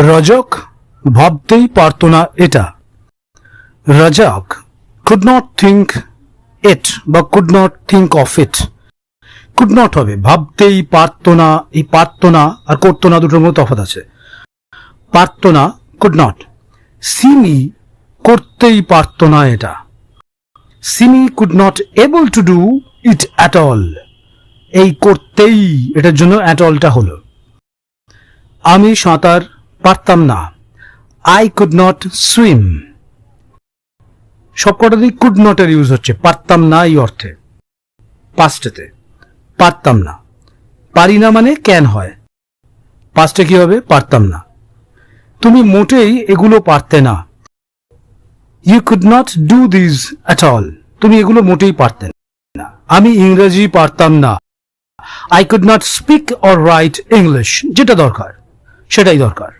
রজক ভাবতেই পারত না এটা। Razzak could not think it বা could not think of it। could not হবে ভাবতেই পারত না, এই পারত না আর করতো না দুটোর মধ্যে তফাৎ আছে। পারত না could not। সিমি করতেই পারত না এটা। Simi could not able to do it at all। এই করতেই এটার জন্য at allটা হলো। আমি সাঁতার পারতাম না, I could not swim। সবকটাতেই could not এর ইউজ হচ্ছে পারতাম না এই অর্থে, পাস্টেতে। পারতাম না, পারি না মানে ক্যান হয়, পাস্টে কি হবে? পারতাম না। তুমি মোটেই এগুলো পারতে না, You could not do these at all। তুমি এগুলো মোটেই পারতে না। আমি ইংরেজি পারতাম না, I could not speak or write English। যেটা দরকার সেটাই দরকার।